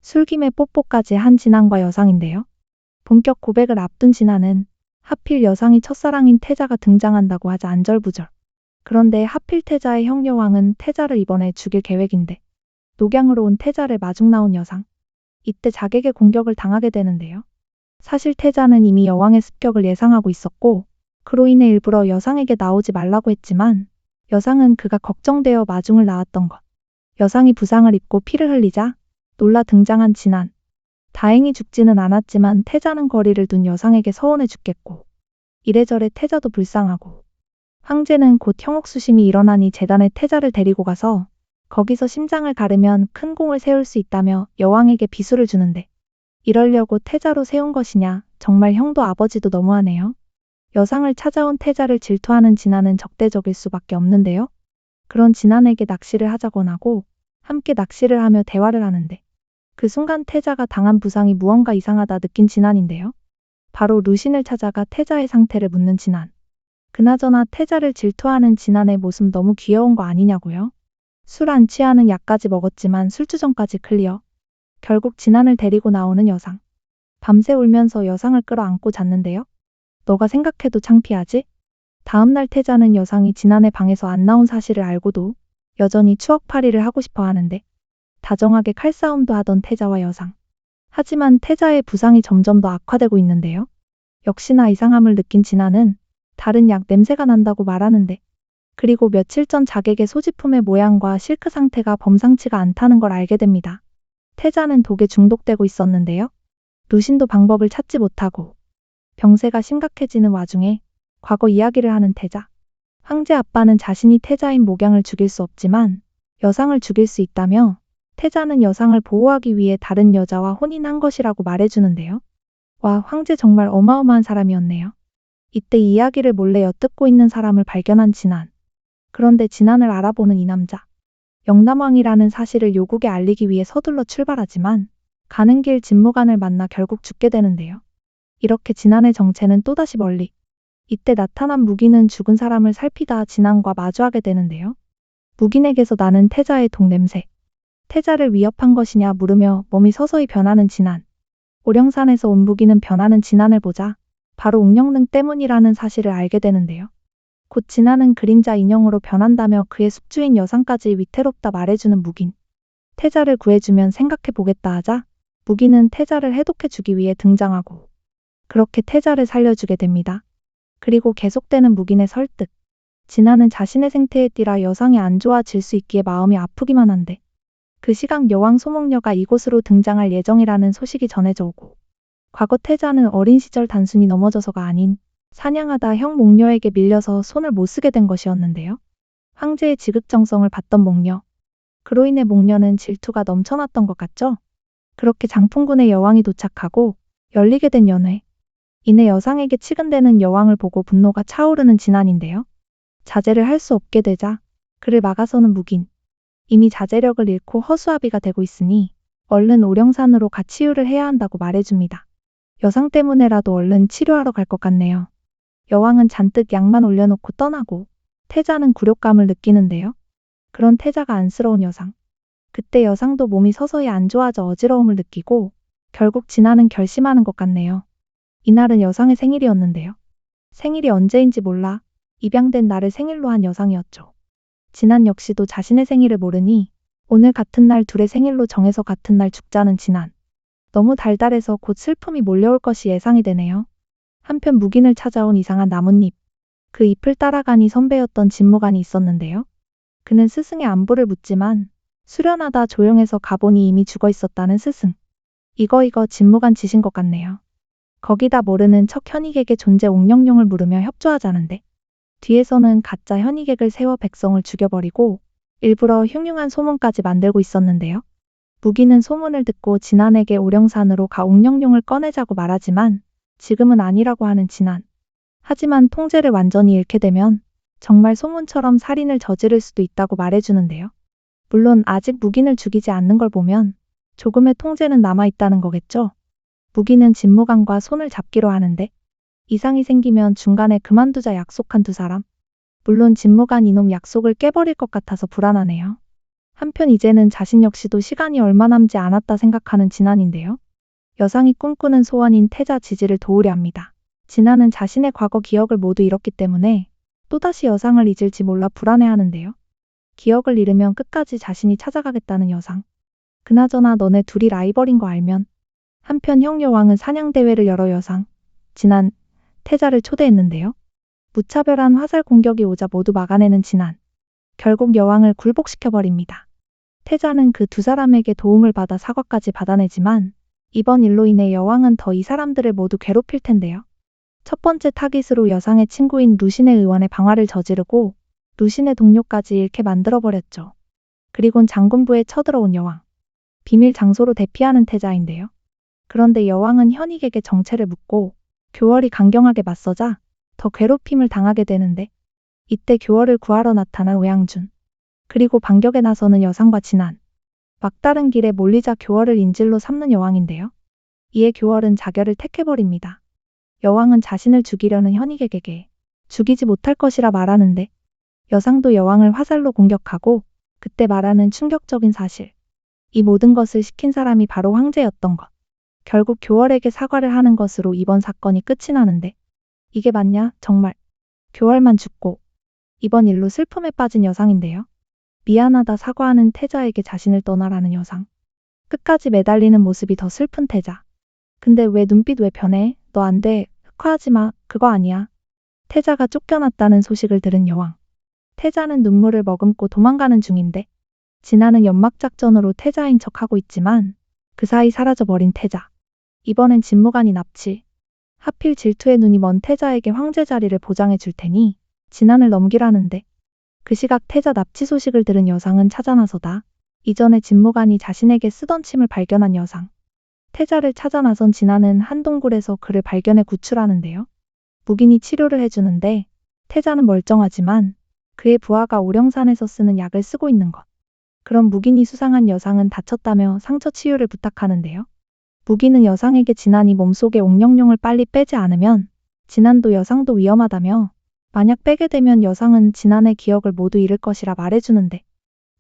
술김에 뽀뽀까지 한 진안과 여상인데요. 본격 고백을 앞둔 진안은 하필 여상이 첫사랑인 태자가 등장한다고 하자 안절부절. 그런데 하필 태자의 형 여왕은 태자를 이번에 죽일 계획인데 녹양으로 온 태자를 마중 나온 여상. 이때 자객의 공격을 당하게 되는데요. 사실 태자는 이미 여왕의 습격을 예상하고 있었고 그로 인해 일부러 여상에게 나오지 말라고 했지만 여상은 그가 걱정되어 마중을 나왔던 것. 여상이 부상을 입고 피를 흘리자 놀라 등장한 진안. 다행히 죽지는 않았지만 태자는 거리를 둔 여상에게 서운해 죽겠고 이래저래 태자도 불쌍하고 황제는 곧 형옥수심이 일어나니 재단에 태자를 데리고 가서 거기서 심장을 가르면 큰 공을 세울 수 있다며 여왕에게 비수를 주는데 이러려고 태자로 세운 것이냐. 정말 형도 아버지도 너무하네요. 여상을 찾아온 태자를 질투하는 진안은 적대적일 수밖에 없는데요. 그런 진안에게 낚시를 하자곤 하고 함께 낚시를 하며 대화를 하는데 그 순간 태자가 당한 부상이 무언가 이상하다 느낀 진안인데요. 바로 루신을 찾아가 태자의 상태를 묻는 진안. 그나저나 태자를 질투하는 진안의 모습 너무 귀여운 거 아니냐고요? 술 안 취하는 약까지 먹었지만 술주정까지 클리어. 결국 진안을 데리고 나오는 여상. 밤새 울면서 여상을 끌어안고 잤는데요. 너가 생각해도 창피하지? 다음날 태자는 여상이 진안의 방에서 안 나온 사실을 알고도 여전히 추억팔이를 하고 싶어 하는데 다정하게 칼싸움도 하던 태자와 여상. 하지만 태자의 부상이 점점 더 악화되고 있는데요. 역시나 이상함을 느낀 진안은 다른 약 냄새가 난다고 말하는데 그리고 며칠 전 자객의 소지품의 모양과 실크 상태가 범상치가 않다는 걸 알게 됩니다. 태자는 독에 중독되고 있었는데요. 루신도 방법을 찾지 못하고 병세가 심각해지는 와중에 과거 이야기를 하는 태자. 황제 아빠는 자신이 태자인 목양을 죽일 수 없지만 여상을 죽일 수 있다며 태자는 여상을 보호하기 위해 다른 여자와 혼인한 것이라고 말해주는데요. 와, 황제 정말 어마어마한 사람이었네요. 이때 이야기를 몰래 엿듣고 있는 사람을 발견한 진안. 그런데 진안을 알아보는 이 남자. 영남왕이라는 사실을 요국에 알리기 위해 서둘러 출발하지만 가는 길 진무관을 만나 결국 죽게 되는데요. 이렇게 진안의 정체는 또다시 멀리. 이때 나타난 무기는 죽은 사람을 살피다 진안과 마주하게 되는데요. 무기에게서 나는 태자의 독냄새. 태자를 위협한 것이냐 물으며 몸이 서서히 변하는 진안. 오령산에서 온 무기는 변하는 진안을 보자 바로 웅령능 때문이라는 사실을 알게 되는데요. 곧 진안은 그림자 인형으로 변한다며 그의 숙주인 여상까지 위태롭다 말해주는 무긴. 태자를 구해주면 생각해보겠다 하자 무기는 태자를 해독해주기 위해 등장하고 그렇게 태자를 살려주게 됩니다. 그리고 계속되는 무긴의 설득. 진안은 자신의 생태에 띠라 여상이 안 좋아질 수 있기에 마음이 아프기만 한데 그 시각 여왕 소목녀가 이곳으로 등장할 예정이라는 소식이 전해져 오고 과거 태자는 어린 시절 단순히 넘어져서가 아닌 사냥하다 형 목녀에게 밀려서 손을 못 쓰게 된 것이었는데요. 황제의 지극정성을 받던 목녀. 그로 인해 목녀는 질투가 넘쳐났던 것 같죠? 그렇게 장풍군의 여왕이 도착하고 열리게 된 연회. 이내 여상에게 치근대는 여왕을 보고 분노가 차오르는 진안인데요. 자제를 할 수 없게 되자 그를 막아서는 무긴. 이미 자제력을 잃고 허수아비가 되고 있으니 얼른 오령산으로 가 치유를 해야 한다고 말해줍니다. 여상 때문에라도 얼른 치료하러 갈 것 같네요. 여왕은 잔뜩 약만 올려놓고 떠나고 태자는 굴욕감을 느끼는데요. 그런 태자가 안쓰러운 여상. 그때 여상도 몸이 서서히 안 좋아져 어지러움을 느끼고 결국 진안은 결심하는 것 같네요. 이날은 여상의 생일이었는데요. 생일이 언제인지 몰라 입양된 날을 생일로 한 여상이었죠. 진안 역시도 자신의 생일을 모르니 오늘 같은 날 둘의 생일로 정해서 같은 날 죽자는 진안. 너무 달달해서 곧 슬픔이 몰려올 것이 예상이 되네요. 한편 무긴을 찾아온 이상한 나뭇잎. 그 잎을 따라가니 선배였던 진무관이 있었는데요. 그는 스승의 안부를 묻지만 수련하다 조용해서 가보니 이미 죽어 있었다는 스승. 이거 진무관 짓인 것 같네요. 거기다 모르는 척 현익에게 존재 옥령용을 물으며 협조하자는데 뒤에서는 가짜 현익액을 세워 백성을 죽여버리고 일부러 흉흉한 소문까지 만들고 있었는데요. 무기는 소문을 듣고 진안에게 오령산으로 가 옥령용을 꺼내자고 말하지만 지금은 아니라고 하는 진안. 하지만 통제를 완전히 잃게 되면 정말 소문처럼 살인을 저지를 수도 있다고 말해주는데요. 물론 아직 무긴을 죽이지 않는 걸 보면 조금의 통제는 남아있다는 거겠죠. 무기는 진무관과 손을 잡기로 하는데 이상이 생기면 중간에 그만두자 약속한 두 사람. 물론 진무관 이놈 약속을 깨버릴 것 같아서 불안하네요. 한편 이제는 자신 역시도 시간이 얼마 남지 않았다 생각하는 진안인데요. 여상이 꿈꾸는 소원인 태자 지지를 도우려 합니다. 진안은 자신의 과거 기억을 모두 잃었기 때문에 또다시 여상을 잊을지 몰라 불안해하는데요. 기억을 잃으면 끝까지 자신이 찾아가겠다는 여상. 그나저나 너네 둘이 라이벌인 거 알면. 한편 형여왕은 사냥대회를 열어 여상, 진안, 태자를 초대했는데요. 무차별한 화살 공격이 오자 모두 막아내는 진안. 결국 여왕을 굴복시켜버립니다. 태자는 그 두 사람에게 도움을 받아 사과까지 받아내지만 이번 일로 인해 여왕은 더 이 사람들을 모두 괴롭힐 텐데요. 첫 번째 타깃으로 여상의 친구인 루신의 의원의 방화를 저지르고 루신의 동료까지 잃게 만들어버렸죠. 그리곤 장군부에 쳐들어온 여왕. 비밀 장소로 대피하는 태자인데요. 그런데 여왕은 현익에게 정체를 묻고 교월이 강경하게 맞서자 더 괴롭힘을 당하게 되는데 이때 교월을 구하러 나타난 오양준. 그리고 반격에 나서는 여상과 진안. 막다른 길에 몰리자 교월을 인질로 삼는 여왕인데요. 이에 교월은 자결을 택해버립니다. 여왕은 자신을 죽이려는 현익에게 죽이지 못할 것이라 말하는데 여상도 여왕을 화살로 공격하고 그때 말하는 충격적인 사실. 이 모든 것을 시킨 사람이 바로 황제였던 것. 결국 교월에게 사과를 하는 것으로 이번 사건이 끝이 나는데 이게 맞냐? 정말. 교월만 죽고 이번 일로 슬픔에 빠진 여상인데요. 미안하다 사과하는 태자에게 자신을 떠나라는 여상. 끝까지 매달리는 모습이 더 슬픈 태자. 근데 왜 눈빛 왜 변해? 너 안 돼. 흑화하지 마. 그거 아니야. 태자가 쫓겨났다는 소식을 들은 여왕. 태자는 눈물을 머금고 도망가는 중인데 진아는 연막작전으로 태자인 척하고 있지만 그 사이 사라져버린 태자. 이번엔 진무관이 납치. 하필 질투의 눈이 먼 태자에게 황제 자리를 보장해 줄 테니 진안을 넘기라는데 그 시각 태자 납치 소식을 들은 여상은 찾아 나서다 이전에 진무관이 자신에게 쓰던 침을 발견한 여상. 태자를 찾아 나선 진안은 한 동굴에서 그를 발견해 구출하는데요. 무긴이 치료를 해주는데 태자는 멀쩡하지만 그의 부하가 오령산에서 쓰는 약을 쓰고 있는 것. 그럼 무긴이 수상한 여상은 다쳤다며 상처 치유를 부탁하는데요. 무기는 여상에게 진안이 몸속의 옥령용을 빨리 빼지 않으면 진안도 여상도 위험하다며 만약 빼게 되면 여상은 진안의 기억을 모두 잃을 것이라 말해주는데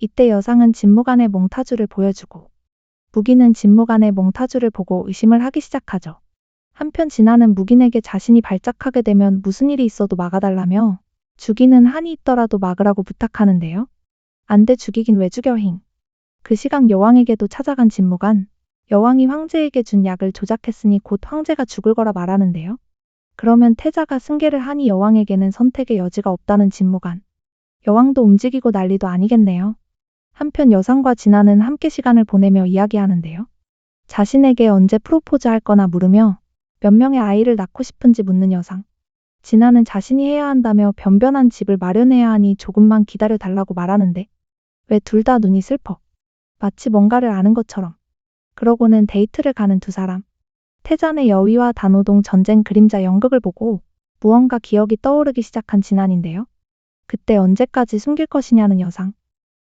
이때 여상은 진무관의 몽타주를 보여주고 무기는 진무관의 몽타주를 보고 의심을 하기 시작하죠. 한편 진안은 무긴에게 자신이 발작하게 되면 무슨 일이 있어도 막아달라며 죽이는 한이 있더라도 막으라고 부탁하는데요. 안 돼 죽이긴 왜 죽여 힝. 그 시각 여왕에게도 찾아간 진무관. 여왕이 황제에게 준 약을 조작했으니 곧 황제가 죽을 거라 말하는데요. 그러면 태자가 승계를 하니 여왕에게는 선택의 여지가 없다는 진무관. 여왕도 움직이고 난리도 아니겠네요. 한편 여상과 진아는 함께 시간을 보내며 이야기하는데요. 자신에게 언제 프로포즈할 거나 물으며 몇 명의 아이를 낳고 싶은지 묻는 여상. 진아는 자신이 해야 한다며 변변한 집을 마련해야 하니 조금만 기다려달라고 말하는데 왜 둘 다 눈이 슬퍼. 마치 뭔가를 아는 것처럼. 그러고는 데이트를 가는 두 사람. 태잔의 여위와 단호동 전쟁 그림자 연극을 보고 무언가 기억이 떠오르기 시작한 진안인데요. 그때 언제까지 숨길 것이냐는 여상.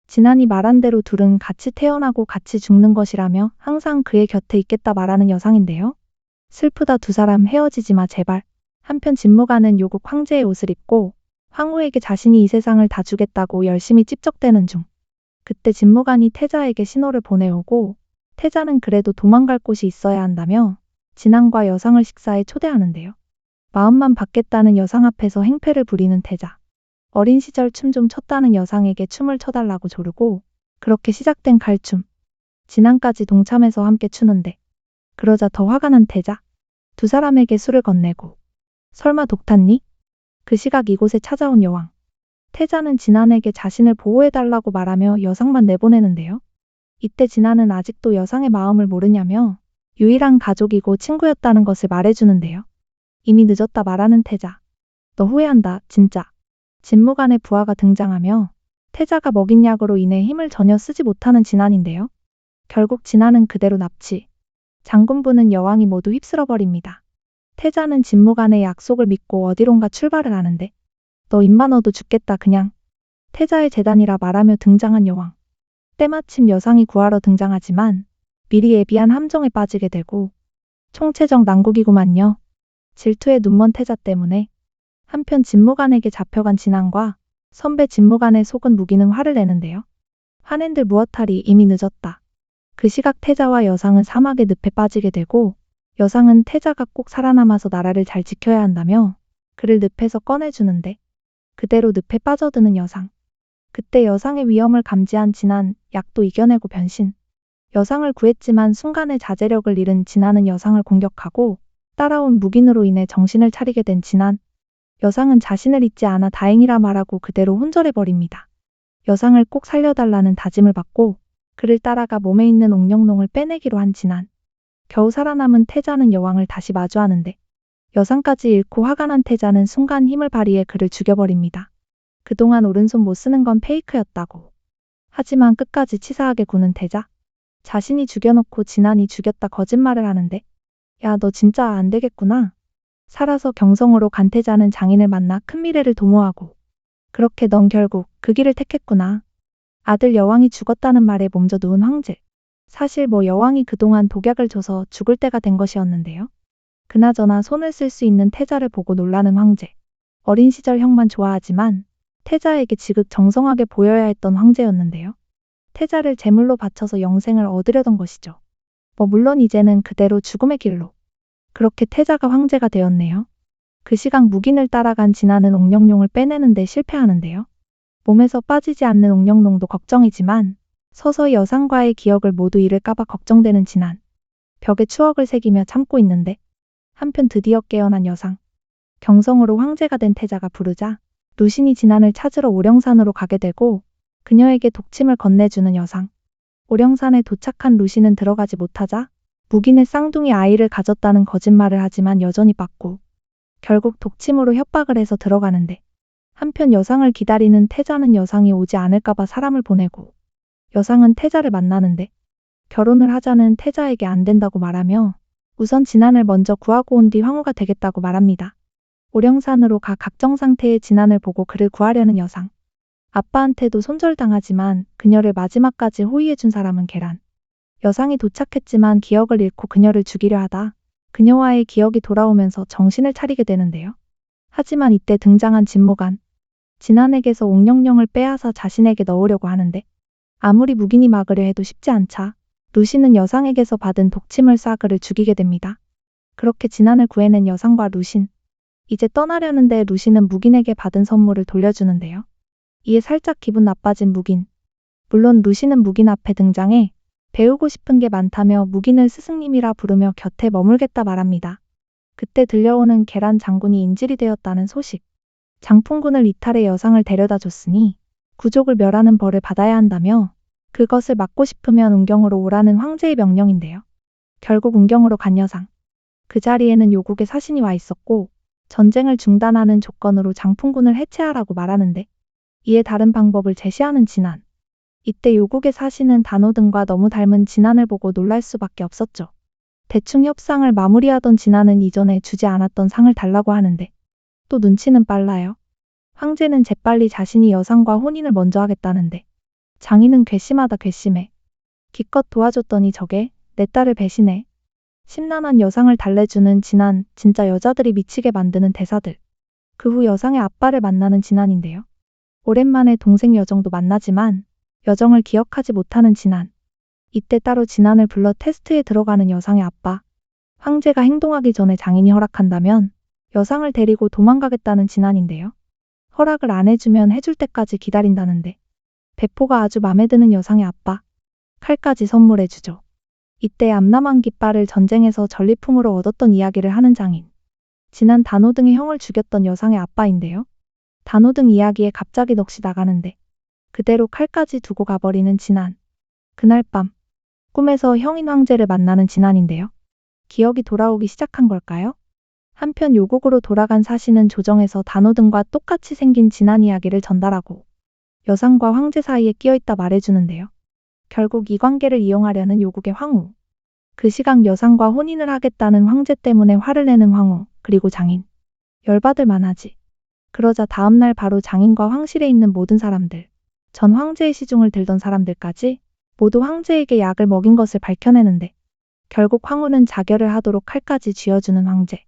진안이 말한 대로 둘은 같이 태어나고 같이 죽는 것이라며 항상 그의 곁에 있겠다 말하는 여상인데요. 슬프다 두 사람 헤어지지 마 제발. 한편 진무관은 요국 황제의 옷을 입고 황후에게 자신이 이 세상을 다 주겠다고 열심히 찝적대는 중. 그때 진무관이 태자에게 신호를 보내오고 태자는 그래도 도망갈 곳이 있어야 한다며 진안과 여상을 식사에 초대하는데요. 마음만 받겠다는 여상 앞에서 행패를 부리는 태자. 어린 시절 춤 좀 췄다는 여상에게 춤을 춰달라고 조르고 그렇게 시작된 칼춤. 진안까지 동참해서 함께 추는데 그러자 더 화가 난 태자. 두 사람에게 술을 건네고 설마 독 탔니? 그 시각 이곳에 찾아온 여왕. 태자는 진안에게 자신을 보호해달라고 말하며 여상만 내보내는데요. 이때 진안은 아직도 여상의 마음을 모르냐며 유일한 가족이고 친구였다는 것을 말해주는데요. 이미 늦었다 말하는 태자. 너 후회한다, 진짜. 진무관의 부하가 등장하며 태자가 먹인 약으로 인해 힘을 전혀 쓰지 못하는 진안인데요. 결국 진안은 그대로 납치. 장군부는 여왕이 모두 휩쓸어버립니다. 태자는 진무관의 약속을 믿고 어디론가 출발을 하는데 너 입만 넣어도 죽겠다 그냥. 태자의 재단이라 말하며 등장한 여왕. 때마침 여상이 구하러 등장하지만 미리 예비한 함정에 빠지게 되고 총체적 난국이구만요. 질투에 눈먼 태자 때문에. 한편 진무관에게 잡혀간 진안과 선배 진무관의 속은 무기는 화를 내는데요. 화낸들 무엇하리 이미 늦었다. 그 시각 태자와 여상은 사막의 늪에 빠지게 되고 여상은 태자가 꼭 살아남아서 나라를 잘 지켜야 한다며 그를 늪에서 꺼내주는데 그대로 늪에 빠져드는 여상. 그때 여상의 위험을 감지한 진한 약도 이겨내고 변신. 여상을 구했지만 순간의 자제력을 잃은 진한은 여상을 공격하고 따라온 묵인으로 인해 정신을 차리게 된 진한. 여상은 자신을 잊지 않아 다행이라 말하고 그대로 혼절해버립니다. 여상을 꼭 살려달라는 다짐을 받고 그를 따라가 몸에 있는 옥령농을 빼내기로 한 진한. 겨우 살아남은 태자는 여왕을 다시 마주하는데 여상까지 잃고 화가 난 태자는 순간 힘을 발휘해 그를 죽여버립니다. 그동안 오른손 못 쓰는 건 페이크였다고. 하지만 끝까지 치사하게 구는 태자. 자신이 죽여놓고 진한이 죽였다 거짓말을 하는데 야, 너 진짜 안 되겠구나. 살아서 경성으로 간 태자는 장인을 만나 큰 미래를 도모하고 그렇게 넌 결국 그 길을 택했구나. 아들 여왕이 죽었다는 말에 몸져 누운 황제. 사실 뭐 여왕이 그동안 독약을 줘서 죽을 때가 된 것이었는데요. 그나저나 손을 쓸 수 있는 태자를 보고 놀라는 황제. 어린 시절 형만 좋아하지만 태자에게 지극정성하게 보여야 했던 황제였는데요. 태자를 제물로 바쳐서 영생을 얻으려던 것이죠. 물론 이제는 그대로 죽음의 길로. 그렇게 태자가 황제가 되었네요. 그 시각 묵인을 따라간 진한은 옥령용을 빼내는데 실패하는데요. 몸에서 빠지지 않는 옥령농도 걱정이지만 서서히 여상과의 기억을 모두 잃을까봐 걱정되는 진한. 벽에 추억을 새기며 참고 있는데 한편 드디어 깨어난 여상. 경성으로 황제가 된 태자가 부르자 루신이 진한을 찾으러 오령산으로 가게 되고 그녀에게 독침을 건네주는 여상. 오령산에 도착한 루신은 들어가지 못하자 묵인의 쌍둥이 아이를 가졌다는 거짓말을 하지만 여전히 빠꾸. 결국 독침으로 협박을 해서 들어가는데 한편 여상을 기다리는 태자는 여상이 오지 않을까봐 사람을 보내고 여상은 태자를 만나는데 결혼을 하자는 태자에게 안 된다고 말하며 우선 진한을 먼저 구하고 온 뒤 황후가 되겠다고 말합니다. 오령산으로 가 각정 상태의 진한을 보고 그를 구하려는 여상. 아빠한테도 손절당하지만 그녀를 마지막까지 호위해준 사람은 계란. 여상이 도착했지만 기억을 잃고 그녀를 죽이려 하다 그녀와의 기억이 돌아오면서 정신을 차리게 되는데요. 하지만 이때 등장한 진모간. 진한에게서 옥령령을 빼앗아 자신에게 넣으려고 하는데 아무리 묵인이 막으려 해도 쉽지 않자 루신은 여상에게서 받은 독침을 쏴 그를 죽이게 됩니다. 그렇게 진한을 구해낸 여상과 루신. 이제 떠나려는데 루신은 묵인에게 받은 선물을 돌려주는데요. 이에 살짝 기분 나빠진 묵인. 물론 루신은 묵인 앞에 등장해 배우고 싶은 게 많다며 묵인을 스승님이라 부르며 곁에 머물겠다 말합니다. 그때 들려오는 계란 장군이 인질이 되었다는 소식. 장풍군을 이탈해 여상을 데려다 줬으니 구족을 멸하는 벌을 받아야 한다며 그것을 막고 싶으면 운경으로 오라는 황제의 명령인데요. 결국 운경으로 간 여상. 그 자리에는 요국의 사신이 와 있었고 전쟁을 중단하는 조건으로 장풍군을 해체하라고 말하는데 이에 다른 방법을 제시하는 진한. 이때 요국의 사신은 단호등과 너무 닮은 진한을 보고 놀랄 수밖에 없었죠. 대충 협상을 마무리하던 진한은 이전에 주지 않았던 상을 달라고 하는데 또 눈치는 빨라요. 황제는 재빨리 자신이 여상과 혼인을 먼저 하겠다는데 장인은 괘씸하다 괘씸해. 기껏 도와줬더니 저게 내 딸을 배신해. 심란한 여상을 달래주는 진한, 진짜 여자들이 미치게 만드는 대사들. 그 후 여상의 아빠를 만나는 진한인데요. 오랜만에 동생 여정도 만나지만 여정을 기억하지 못하는 진한. 이때 따로 진한을 불러 테스트에 들어가는 여상의 아빠. 황제가 행동하기 전에 장인이 허락한다면 여상을 데리고 도망가겠다는 진한인데요. 허락을 안 해주면 해줄 때까지 기다린다는데 배포가 아주 맘에 드는 여상의 아빠. 칼까지 선물해주죠. 이때 암남한 깃발을 전쟁에서 전리품으로 얻었던 이야기를 하는 장인. 진한 단호등의 형을 죽였던 여상의 아빠인데요. 단호등 이야기에 갑자기 넋이 나가는데 그대로 칼까지 두고 가버리는 진한. 그날 밤 꿈에서 형인 황제를 만나는 진한인데요. 기억이 돌아오기 시작한 걸까요? 한편 요국으로 돌아간 사신은 조정에서 단호등과 똑같이 생긴 진한 이야기를 전달하고 여상과 황제 사이에 끼어있다 말해주는데요. 결국 이 관계를 이용하려는 요국의 황후. 그 시각 여상과 혼인을 하겠다는 황제 때문에 화를 내는 황후, 그리고 장인. 열받을 만하지. 그러자 다음날 바로 장인과 황실에 있는 모든 사람들, 전 황제의 시중을 들던 사람들까지 모두 황제에게 약을 먹인 것을 밝혀내는데 결국 황후는 자결을 하도록 칼까지 쥐어주는 황제.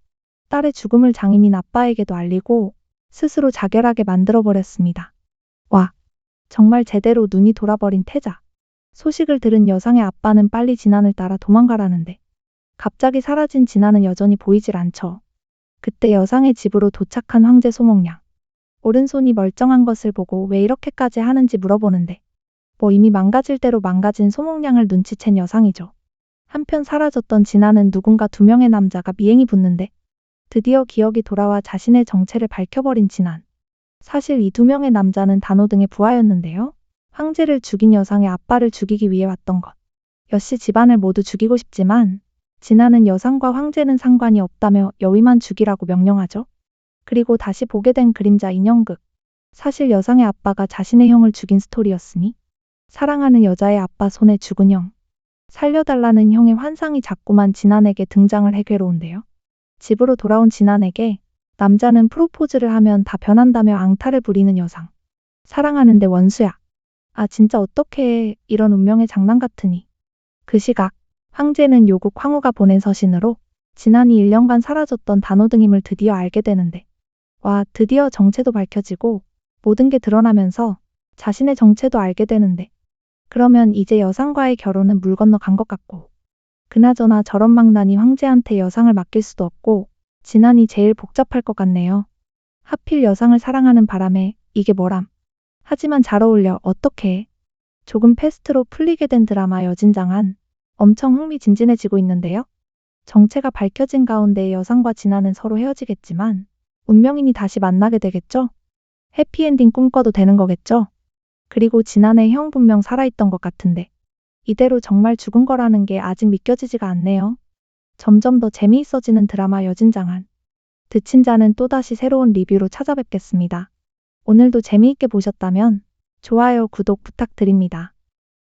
딸의 죽음을 장인인 아빠에게도 알리고 스스로 자결하게 만들어버렸습니다. 와. 정말 제대로 눈이 돌아버린 태자. 소식을 들은 여상의 아빠는 빨리 진안을 따라 도망가라는데 갑자기 사라진 진안은 여전히 보이질 않죠. 그때 여상의 집으로 도착한 황제 소몽양. 오른손이 멀쩡한 것을 보고 왜 이렇게까지 하는지 물어보는데 뭐 이미 망가질 대로 망가진 소몽양을 눈치챈 여상이죠. 한편 사라졌던 진안은 누군가 2명의 남자가 미행이 붙는데 드디어 기억이 돌아와 자신의 정체를 밝혀버린 진안. 사실 이 2명의 남자는 단호등의 부하였는데요. 황제를 죽인 여상의 아빠를 죽이기 위해 왔던 것. 여씨 집안을 모두 죽이고 싶지만 진안은 여상과 황제는 상관이 없다며 여위만 죽이라고 명령하죠. 그리고 다시 보게 된 그림자 인형극. 사실 여상의 아빠가 자신의 형을 죽인 스토리였으니 사랑하는 여자의 아빠 손에 죽은 형. 살려달라는 형의 환상이 자꾸만 진안에게 등장을 해 괴로운데요. 집으로 돌아온 진안에게 남자는 프로포즈를 하면 다 변한다며 앙탈을 부리는 여상. 사랑하는데 원수야. 아 진짜 어떡해 해. 이런 운명의 장난 같으니. 그 시각 황제는 요국 황후가 보낸 서신으로 진안이 1년간 사라졌던 단호등임을 드디어 알게 되는데 와 드디어 정체도 밝혀지고 모든 게 드러나면서 자신의 정체도 알게 되는데 그러면 이제 여상과의 결혼은 물 건너 간 것 같고 그나저나 저런 망나니 황제한테 여상을 맡길 수도 없고 진안이 제일 복잡할 것 같네요. 하필 여상을 사랑하는 바람에 이게 뭐람. 하지만 잘 어울려 어떡해. 조금 패스트로 풀리게 된 드라마 여진장한 엄청 흥미진진해지고 있는데요. 정체가 밝혀진 가운데 여상과 진안은 서로 헤어지겠지만 운명이니 다시 만나게 되겠죠? 해피엔딩 꿈꿔도 되는 거겠죠? 그리고 진안의 형 분명 살아있던 것 같은데 이대로 정말 죽은 거라는 게 아직 믿겨지지가 않네요. 점점 더 재미있어지는 드라마 여진장한. 드친 자는 또다시 새로운 리뷰로 찾아뵙겠습니다. 오늘도 재미있게 보셨다면 좋아요, 구독 부탁드립니다.